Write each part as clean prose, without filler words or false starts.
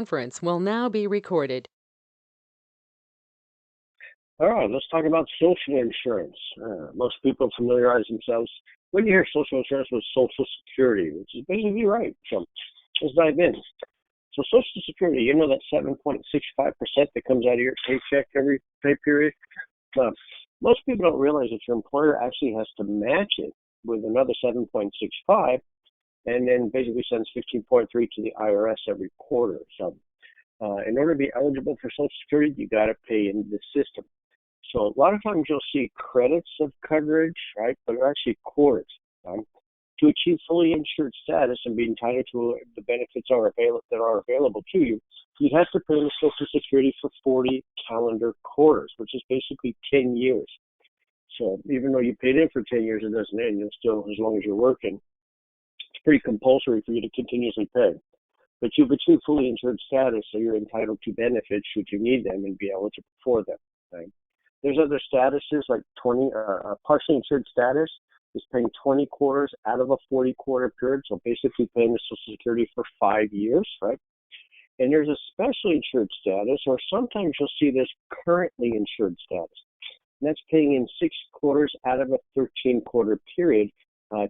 Conference will now be recorded. All right, let's talk about social insurance. Most people familiarize themselves when you hear social insurance with Social Security, which is basically right. So let's dive in. So Social Security, you know that 7.65% that comes out of your paycheck every pay period? Uh, Most people don't realize that your employer actually has to match it with another 7.65 and then basically sends 15.3 to the IRS every quarter. So in order to be eligible for Social Security, you got to pay into the system. So a lot of times you'll see credits of coverage, right? But they're actually quarters. Right? To achieve fully insured status and be entitled to the benefits that are available to you, you have to pay into Social Security for 40 calendar quarters, which is basically 10 years. So even though you paid in for 10 years, it doesn't end. You'll still, as long as you're working, it's pretty compulsory for you to continuously pay. But you've achieved fully insured status, so you're entitled to benefits should you need them and be eligible for them. Right? There's other statuses like partially insured status is paying 20 quarters out of a 40 quarter period, so basically paying the Social Security for 5 years, right? And there's a specially insured status, or sometimes you'll see this currently insured status. And that's paying in 6 quarters out of a 13 quarter period,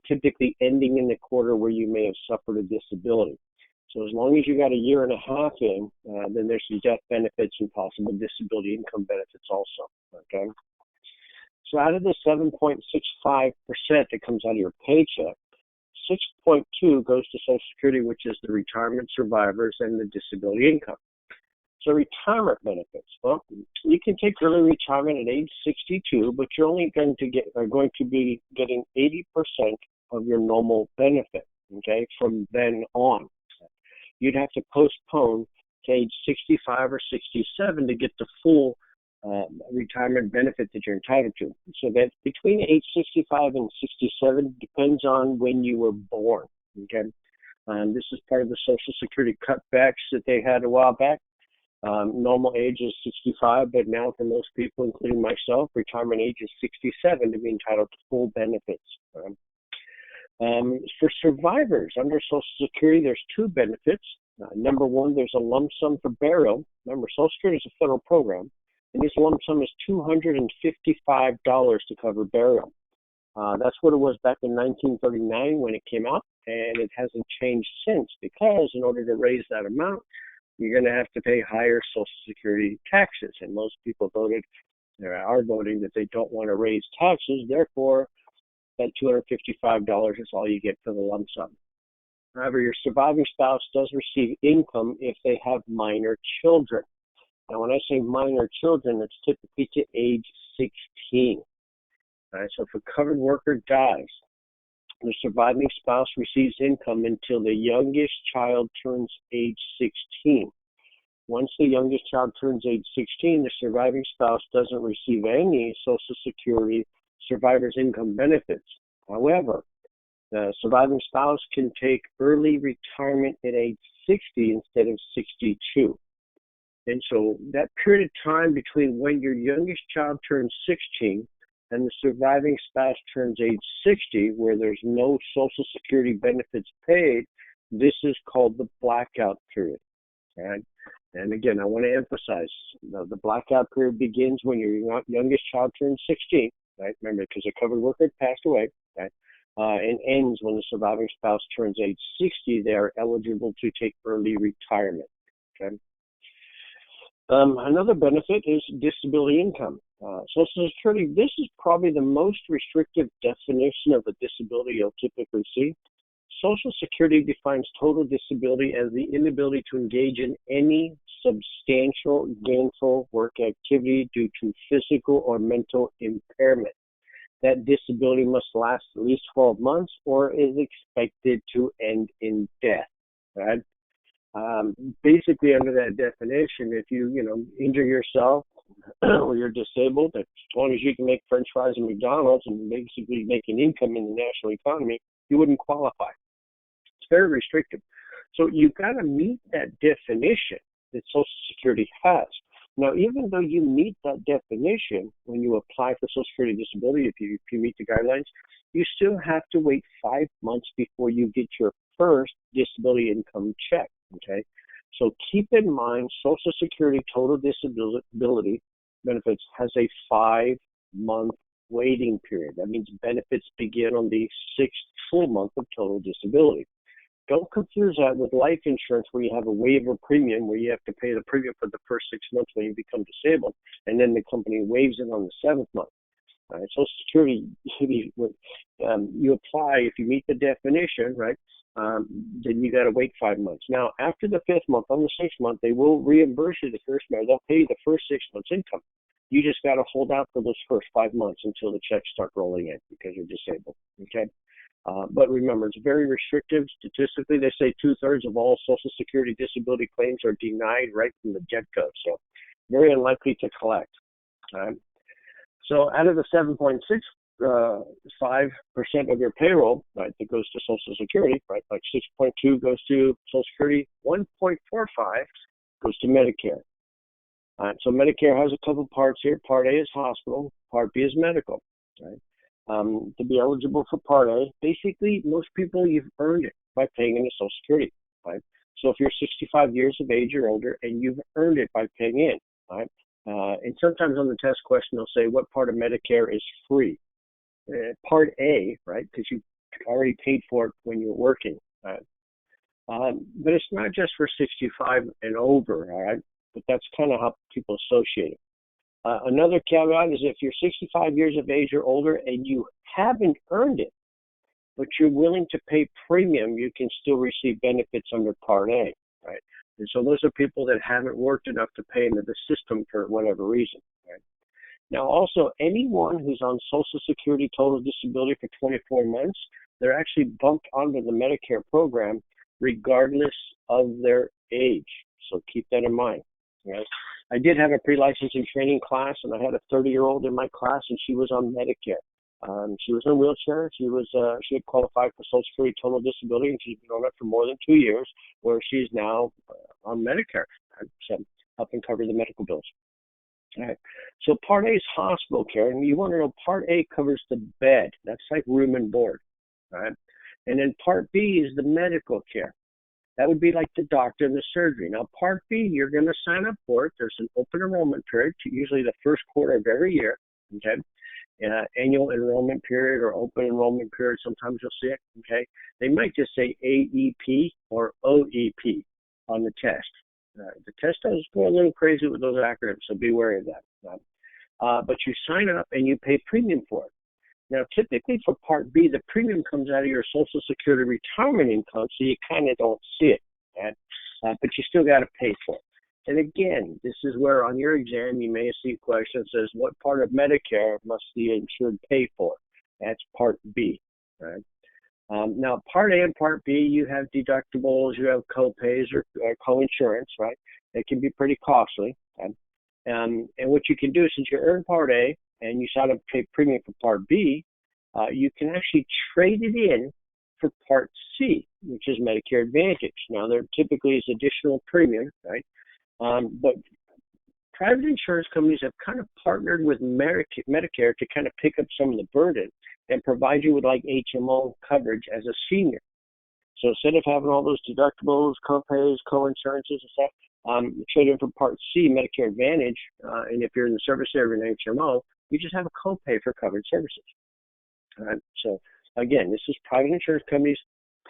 typically ending in the quarter where you may have suffered a disability. So as long as you got a year and a half in, then there's some death benefits and possible disability income benefits also, okay? So out of the 7.65% that comes out of your paycheck, 6.2 goes to Social Security, which is the retirement survivors and the disability income. So retirement benefits, well, you can take early retirement at age 62, but you're only going to be getting 80% of your normal benefit, okay, from then on. You'd have to postpone to age 65 or 67 to get the full retirement benefit that you're entitled to. So that between age 65 and 67 depends on when you were born. Okay, this is part of the Social Security cutbacks that they had a while back. Normal age is 65, but now for most people, including myself, retirement age is 67 to be entitled to full benefits. For survivors under Social Security, there's 2 benefits. Number one, there's a lump sum for burial. Remember, Social Security is a federal program, and this lump sum is $255 to cover burial. That's what it was back in 1939 when it came out, and it hasn't changed since because in order to raise that amount, you're going to have to pay higher Social Security taxes, and most people are voting that they don't want to raise taxes. Therefore, that $255 is all you get for the lump sum. However, your surviving spouse does receive income if they have minor children. Now, when I say minor children, it's typically to age 16. All right, so if a covered worker dies, the surviving spouse receives income until the youngest child turns age 16. Once the youngest child turns age 16, the surviving spouse doesn't receive any Social Security survivor's income benefits. However, the surviving spouse can take early retirement at age 60 instead of 62. And so that period of time between when your youngest child turns 16 and the surviving spouse turns age 60, where there's no Social Security benefits paid, this is called the blackout period. Right? And again, I want to emphasize, the blackout period begins when your youngest child turns 16. Right? Remember, because a covered worker had passed away, right? And ends when the surviving spouse turns age 60. They are eligible to take early retirement. Okay. Another benefit is disability income. Social Security, this is probably the most restrictive definition of a disability you'll typically see. Social Security defines total disability as the inability to engage in any substantial gainful work activity due to physical or mental impairment. That disability must last at least 12 months or is expected to end in death. Right? Basically, under that definition, if you injure yourself or you're disabled, as long as you can make French fries and McDonald's and basically make an income in the national economy, you wouldn't qualify. It's very restrictive. So you've got to meet that definition that Social Security has. Now, even though you meet that definition when you apply for Social Security disability, if you meet the guidelines, you still have to wait 5 months before you get your first disability income check. Okay, So keep in mind, Social Security total disability benefits has a 5-month waiting period. That means benefits begin on the 6th full month of total disability. Don't confuse that with life insurance, where you have a waiver premium, where you have to pay the premium for the first 6 months when you become disabled, and then the company waives it on the 7th month. Right? Social Security, you apply if you meet the definition, right? Then you got to wait 5 months. Now, after the 5th month, on the 6th month, they will reimburse you the first month. They'll pay you the first 6 months income. You just got to hold out for those first 5 months until the checks start rolling in because you're disabled. Okay. But remember, it's very restrictive. Statistically, they say 2/3 of all Social Security disability claims are denied right from the get-go. So very unlikely to collect. Right? So out of the 7.65% of your payroll, right, that goes to Social Security, right, like 6.2 goes to Social Security, 1.45 goes to Medicare. All right, so Medicare has a couple parts here. Part A is hospital. Part B is medical. Right? To be eligible for Part A, basically, most people, you've earned it by paying into Social Security. Right? So if you're 65 years of age or older and you've earned it by paying in, right? And sometimes on the test question, they'll say, what part of Medicare is free? Part A, right? Because you already paid for it when you're working. Right? But it's not just for 65 and over, all right? But that's kind of how people associate it. Another caveat is if you're 65 years of age or older and you haven't earned it, but you're willing to pay premium, you can still receive benefits under Part A, right? And so those are people that haven't worked enough to pay into the system for whatever reason, right? Now, also, anyone who's on Social Security total disability for 24 months, they're actually bumped onto the Medicare program regardless of their age. So keep that in mind. Right? I did have a pre-licensing training class, and I had a 30-year-old in my class, and she was on Medicare. She was in a wheelchair. She had qualified for Social Security total disability, and she's been on it for more than 2 years, where she's now on Medicare, so helping cover the medical bills. All right. So Part A is hospital care, and you want to know Part A covers the bed. That's like room and board. All right. And then Part B is the medical care. That would be like the doctor and the surgery. Now, Part B, you're going to sign up for it. There's an open enrollment period, usually the first quarter of every year. Okay. Annual enrollment period or open enrollment period. Sometimes you'll see it. Okay. They might just say AEP or OEP on the test. The test does go a little crazy with those acronyms, so be wary of that. But you sign up and you pay premium for it. Now, typically for Part B, the premium comes out of your Social Security retirement income, so you kind of don't see it, but you still got to pay for it. And again, this is where on your exam you may see a question that says, what part of Medicare must the insured pay for? That's Part B. Right? Now, Part A and Part B, you have deductibles, you have co-pays or co-insurance, right? It can be pretty costly. Okay? And what you can do, since you earn Part A and you sign up to pay premium for Part B, you can actually trade it in for Part C, which is Medicare Advantage. Now, there typically is additional premium, right? But private insurance companies have kind of partnered with Medicare to kind of pick up some of the burden and provide you with like HMO coverage as a senior. So instead of having all those deductibles, co-pays, co-insurances and stuff, trade in for Part C, Medicare Advantage, and if you're in the service area in HMO, you just have a co-pay for covered services. All right? So again, this is private insurance companies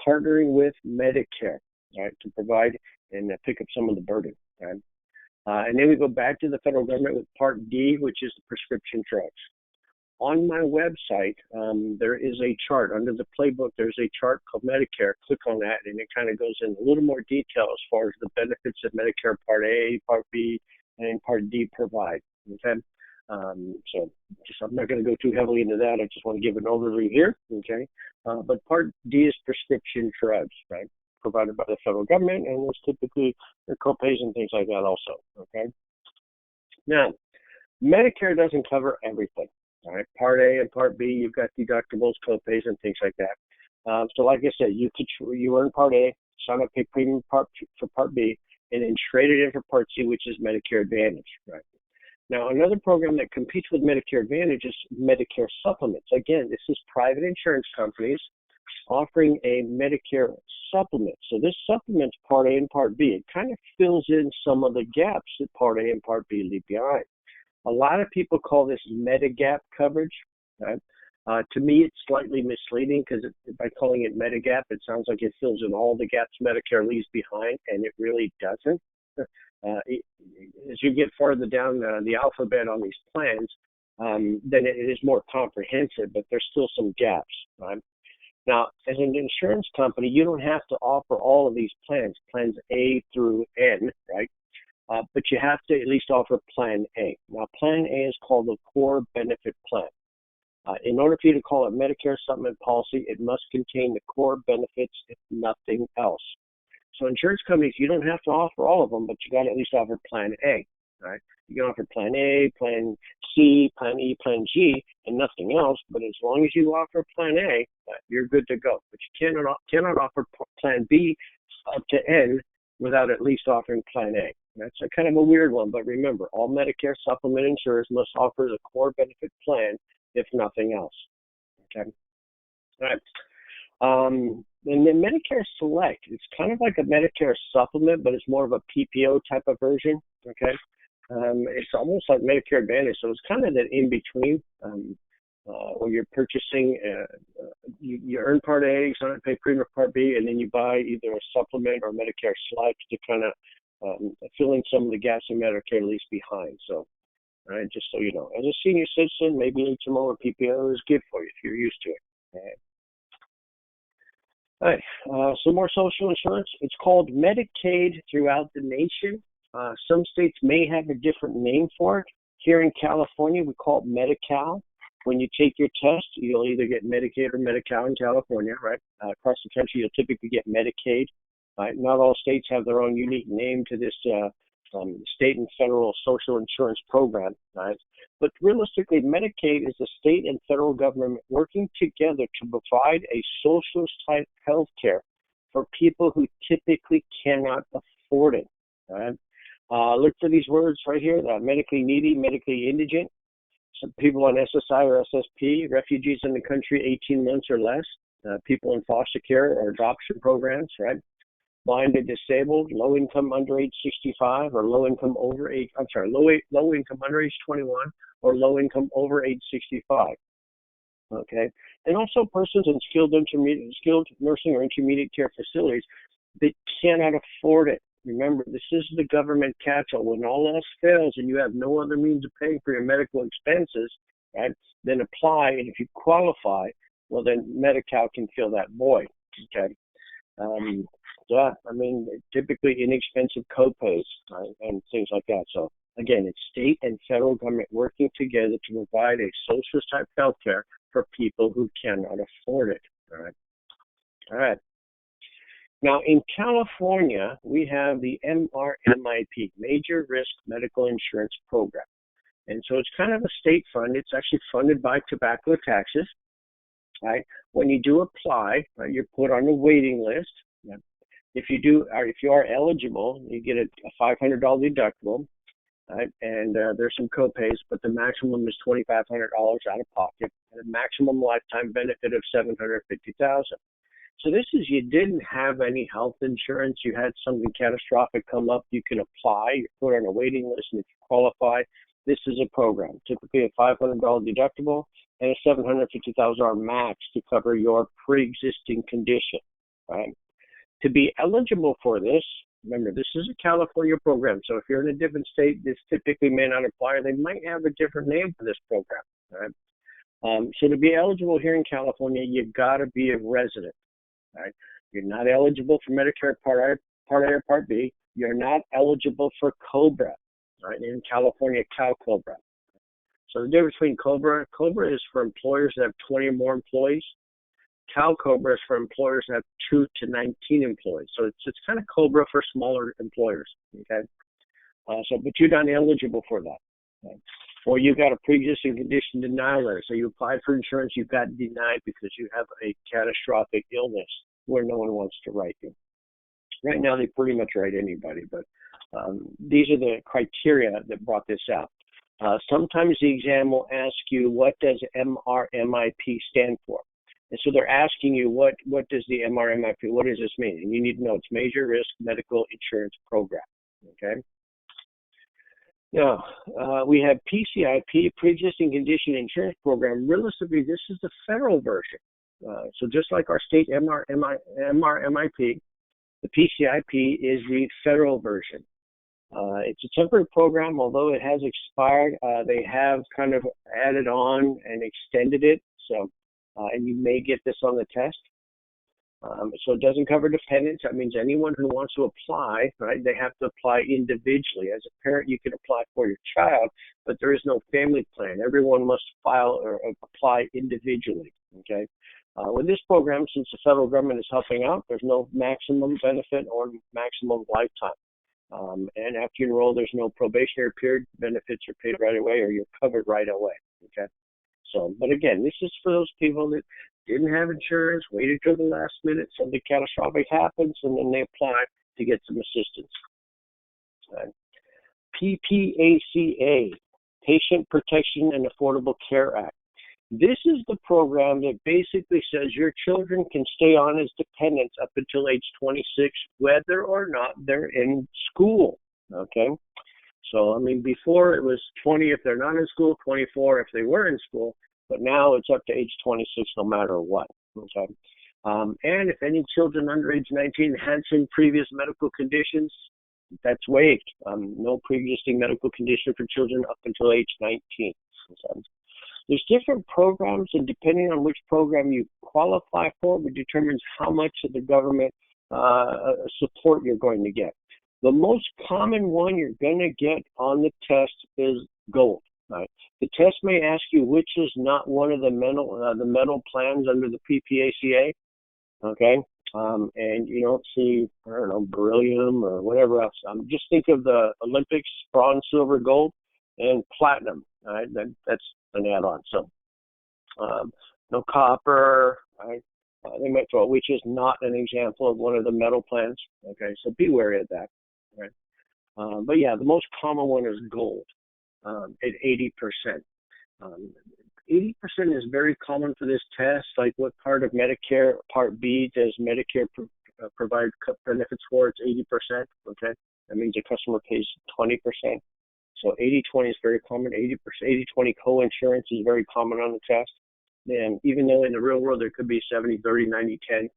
partnering with Medicare, right, to provide and pick up some of the burden. Right? And then we go back to the federal government with Part D, which is the prescription drugs. On my website, there is a chart. Under the playbook, there's a chart called Medicare. Click on that, and it kind of goes into a little more detail as far as the benefits that Medicare Part A, Part B, and Part D provide. Okay? So I'm not going to go too heavily into that. I just want to give an overview here. Okay? But Part D is prescription drugs, right? Provided by the federal government, and there's typically the co-pays and things like that also. Okay? Now, Medicare doesn't cover everything. All right, Part A and Part B, you've got deductibles, co-pays, and things like that. So like I said, you earn Part A, sign up, pay premium for Part B, and then trade it in for Part C, which is Medicare Advantage. Right. Now, another program that competes with Medicare Advantage is Medicare Supplements. Again, this is private insurance companies offering a Medicare supplement. So this supplements Part A and Part B. It kind of fills in some of the gaps that Part A and Part B leave behind. A lot of people call this Medigap coverage. Right? To me, it's slightly misleading because by calling it Medigap, it sounds like it fills in all the gaps Medicare leaves behind, and it really doesn't. As you get farther down the alphabet on these plans, then it is more comprehensive, but there's still some gaps. Right? Now, as an insurance company, you don't have to offer all of these plans A through N, right? But you have to at least offer Plan A. Now, Plan A is called the Core Benefit Plan. In order for you to call it Medicare Supplement Policy, it must contain the core benefits, if nothing else. So insurance companies, you don't have to offer all of them, but you got to at least offer Plan A, right? You can offer Plan A, Plan C, Plan E, Plan G, and nothing else. But as long as you offer Plan A, you're good to go. But you cannot offer Plan B up to N without at least offering Plan A. That's a kind of a weird one, but remember, all Medicare supplement insurers must offer the core benefit plan, if nothing else. Okay. All right. And then Medicare Select, it's kind of like a Medicare supplement, but it's more of a PPO type of version. Okay. It's almost like Medicare Advantage, so it's kind of that in between. When you're purchasing, you earn Part A, you sign up, pay premium Part B, and then you buy either a supplement or Medicare Select to kind of fill in some of the gaps in Medicare leaves behind. So, all right, just so you know, as a senior citizen, maybe HMO or PPO is good for you if you're used to it. All right, some more social insurance. It's called Medicaid throughout the nation. Some states may have a different name for it. Here in California, we call it Medi-Cal. When you take your test, you'll either get Medicaid or Medi-Cal in California, right? Across the country, you'll typically get Medicaid. Right? Not all states have their own unique name to this state and federal social insurance program, right? But realistically, Medicaid is the state and federal government working together to provide a social-type health care for people who typically cannot afford it, right? Look for these words right here, medically needy, medically indigent. Some people on SSI or SSP, refugees in the country 18 months or less, people in foster care or adoption programs, right? Blind and disabled, low income under age 65, or low income under age 21, or low income over age 65. Okay, and also persons in skilled nursing or intermediate care facilities that cannot afford it. Remember, this is the government catch-all. When all else fails and you have no other means of paying for your medical expenses, right, then apply, and if you qualify, well, then Medi-Cal can fill that void, okay? Typically inexpensive copays, right, and things like that. So, again, it's state and federal government working together to provide a social-type health care for people who cannot afford it, all right? All right. Now, in California, we have the MRMIP, Major Risk Medical Insurance Program. And so it's kind of a state fund. It's actually funded by tobacco taxes, right? When you do apply, right, you're put on a waiting list. Right? If you are eligible, you get a $500 deductible, right? And there's some copays, but the maximum is $2,500 out of pocket, and a maximum lifetime benefit of $750,000. So this is, you didn't have any health insurance, you had something catastrophic come up, you can apply, you're put on a waiting list, and if you qualify, this is a program, typically a $500 deductible and a $750,000 max to cover your pre-existing condition, right? To be eligible for this, remember, this is a California program, so if you're in a different state, this typically may not apply, or they might have a different name for this program, right? So to be eligible here in California, you've got to be a resident. Right? You're not eligible for Medicare Part A or Part B. You're not eligible for COBRA, right? In California, CalCOBRA. So the difference between COBRA is for employers that have 20 or more employees. CalCOBRA is for employers that have 2 to 19 employees. So it's kind of COBRA for smaller employers, okay? But you're not eligible for that. Right? Or you got a pre-existing condition denial letter. So you applied for insurance, you got denied because you have a catastrophic illness where no one wants to write you. Right now, they pretty much write anybody, but these are the criteria that brought this out. Sometimes the exam will ask you, what does MRMIP stand for? And so they're asking you, what does the MRMIP, what does this mean? And you need to know it's Major Risk Medical Insurance Program, okay? Now, we have PCIP, Pre-Existing Condition Insurance Program. Realistically, this is the federal version. So just like our state MRMIP, the PCIP is the federal version. It's a temporary program, although it has expired. They have kind of added on and extended it. So, and you may get this on the test. So it doesn't cover dependents. That means anyone who wants to apply, right, they have to apply individually. As a parent, you can apply for your child, but there is no family plan. Everyone must file or apply individually, okay? With this program, since the federal government is helping out, there's no maximum benefit or maximum lifetime. And after you enroll, there's no probationary period. Benefits are paid right away or you're covered right away, okay? So, but again, this is for those people that didn't have insurance, waited till the last minute, something catastrophic happens, and then they apply to get some assistance. PPACA, Patient Protection and Affordable Care Act. This is the program that basically says your children can stay on as dependents up until age 26, whether or not they're in school, okay? So, I mean, before it was 20 if they're not in school, 24 if they were in school, but now it's up to age 26 no matter what, okay? And if any children under age 19 had some previous medical conditions, that's waived. No pre-existing medical condition for children up until age 19. Okay? There's different programs, and depending on which program you qualify for, it determines how much of the government support you're going to get. The most common one you're going to get on the test is gold. Right? The test may ask you which is not one of the metal plans under the PPACA, okay? And you don't see, I don't know, beryllium or whatever else. Just think of the Olympics, bronze, silver, gold, and platinum. All right? That's an add-on. So no copper, right? They might throw, which is not an example of one of the metal plans. Okay, so be wary of that. Right? But yeah, the most common one is gold at 80%. 80% is very common for this test. Like what part of Medicare Part B does Medicare provide benefits for? It's 80%. Okay, that means the customer pays 20%. So 80-20 is very common. 80-20 co-insurance is very common on the test. And even though in the real world there could be 70-30, 90-10,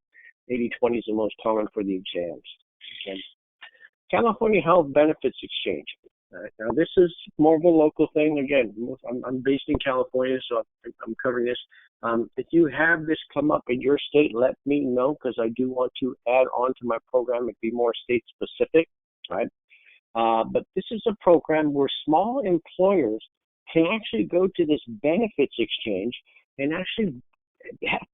80-20 is the most common for the exams. Okay. California Health Benefits Exchange. Now this is more of a local thing. Again, I'm based in California, so I'm covering this. If you have this come up in your state, let me know, because I do want to add on to my program and be more state specific. Right? But this is a program where small employers can actually go to this benefits exchange and actually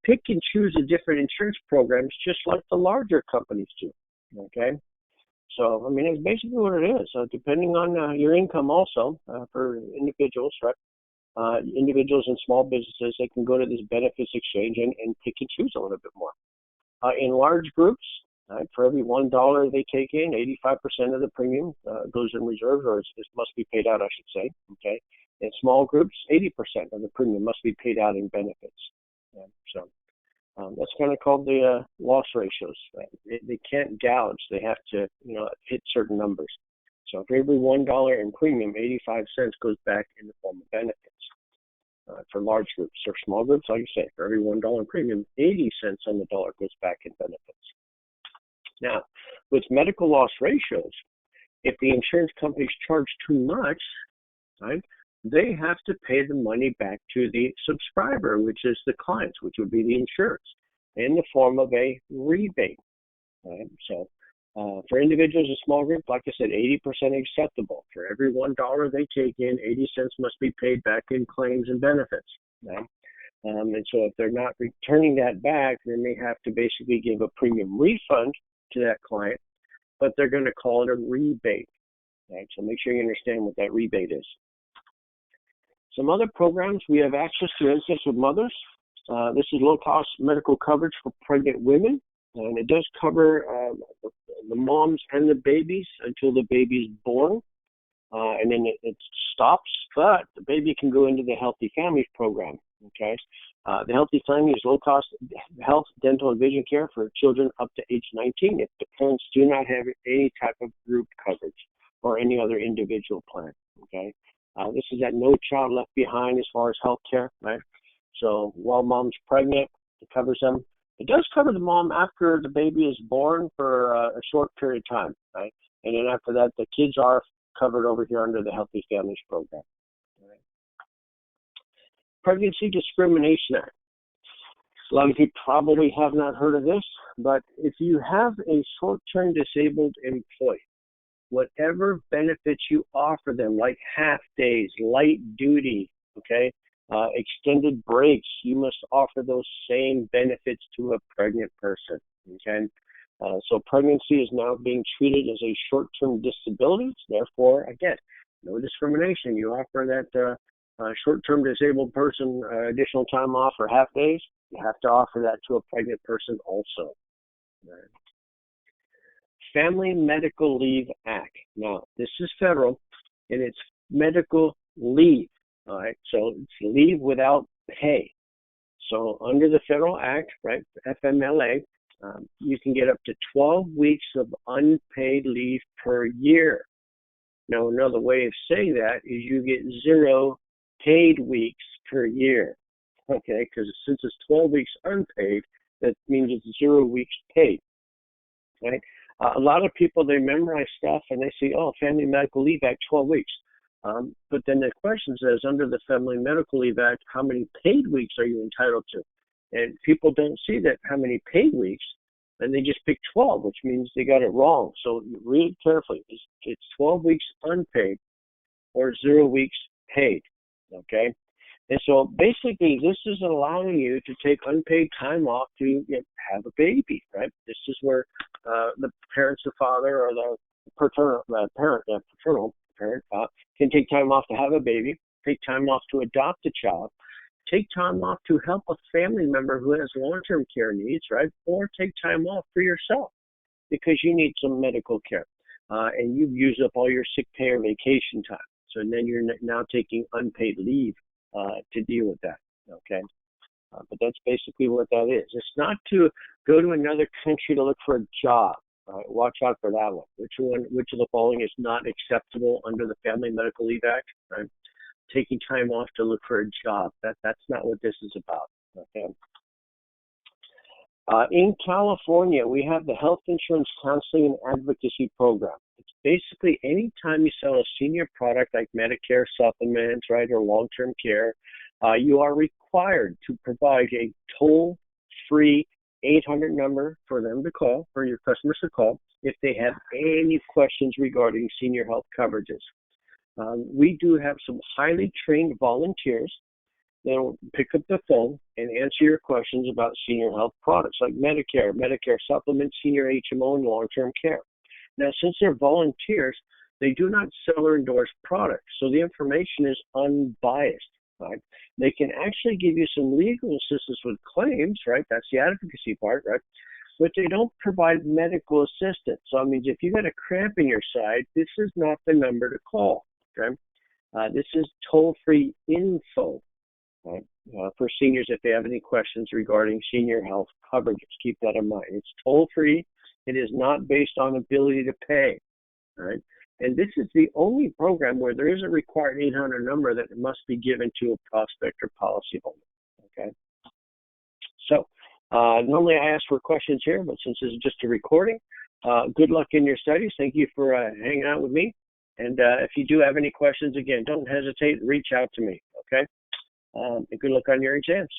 pick and choose the different insurance programs just like the larger companies do, okay? So, I mean, it's basically what it is. So depending on your income also for individuals, right? Individuals and small businesses, they can go to this benefits exchange and pick and choose a little bit more. In large groups, for every $1 they take in, 85% of the premium goes in reserves, or it must be paid out, I should say. Okay. In small groups, 80% of the premium must be paid out in benefits. So that's kind of called the loss ratios. They can't gouge. They have to, hit certain numbers. So for every $1 in premium, 85 cents goes back in the form of benefits. For large groups or small groups, like I say, for every $1 in premium, 80 cents on the dollar goes back in benefits. Now, with medical loss ratios, if the insurance companies charge too much, right, they have to pay the money back to the subscriber, which is the clients, which would be the insurance, in the form of a rebate. Right? So for individuals and small groups, like I said, 80% acceptable. For every $1 they take in, 80 cents must be paid back in claims and benefits. Right? And so if they're not returning that back, then they have to basically give a premium refund to that client, but they're going to call it a rebate. Right? So make sure you understand what that rebate is. Some other programs, we have access to Incidents with Mothers. This is low-cost medical coverage for pregnant women, and it does cover the moms and the babies until the baby is born, and then it stops, but the baby can go into the Healthy Families program. Okay. The Healthy Family is low-cost health, dental, and vision care for children up to age 19 if the parents do not have any type of group coverage or any other individual plan. Okay. This is at No Child Left Behind as far as health care, right? So while mom's pregnant, it covers them. It does cover the mom after the baby is born for a short period of time, right? And then after that, the kids are covered over here under the Healthy Families program. Right? Pregnancy Discrimination Act. A lot of you probably have not heard of this, but if you have a short-term disabled employee, whatever benefits you offer them, like half days, light duty, okay, extended breaks, you must offer those same benefits to a pregnant person, okay? So pregnancy is now being treated as a short-term disability. Therefore, again, no discrimination. You offer that short-term disabled person additional time off or half days, you have to offer that to a pregnant person also. Right. Family Medical Leave Act. Now, this is federal, and it's medical leave. All right, so it's leave without pay. So under the federal act, right, FMLA, you can get up to 12 weeks of unpaid leave per year. Now, another way of saying that is you get 0 paid weeks per year, okay, because since it's 12 weeks unpaid, that means it's 0 weeks paid, right? A lot of people, they memorize stuff and they say, oh, Family Medical Leave Act, 12 weeks. But then the question says, under the Family Medical Leave Act, how many paid weeks are you entitled to? And people don't see that how many paid weeks, and they just pick 12, which means they got it wrong. So read carefully. It's 12 weeks unpaid or 0 weeks paid, okay? And so basically, this is allowing you to take unpaid time off to have a baby, right? This is where the parents, the father, or the paternal parent can take time off to have a baby, take time off to adopt a child, take time off to help a family member who has long-term care needs, right? Or take time off for yourself because you need some medical care and you've used up all your sick pay or vacation time. So then you're now taking unpaid leave to deal with that, okay? But that's basically what that is. It's not to go to another country to look for a job. Watch out for that one. Which of the following is not acceptable under the Family Medical Leave Act? Right? Taking time off to look for a job. That's not what this is about. Okay. In California, we have the Health Insurance Counseling and Advocacy Program. It's basically any time you sell a senior product like Medicare Supplements, right, or long-term care, you are required to provide a toll-free 800 number for them to call, for your customers to call, if they have any questions regarding senior health coverages. We do have some highly trained volunteers that will pick up the phone and answer your questions about senior health products like Medicare, Medicare Supplements, senior HMO, and long-term care. Now, since they're volunteers, they do not sell or endorse products, so the information is unbiased. Right? They can actually give you some legal assistance with claims, right? That's the advocacy part, right? But they don't provide medical assistance. So, I mean, if you got a cramp in your side, this is not the number to call, okay? This is toll-free info, right? For seniors if they have any questions regarding senior health coverages. Keep that in mind. It's toll-free. It is not based on ability to pay, right? And this is the only program where there is a required 800 number that must be given to a prospect or policyholder, okay? So normally I ask for questions here, but since this is just a recording, good luck in your studies. Thank you for hanging out with me. And if you do have any questions, again, don't hesitate, reach out to me, okay? And good luck on your exams.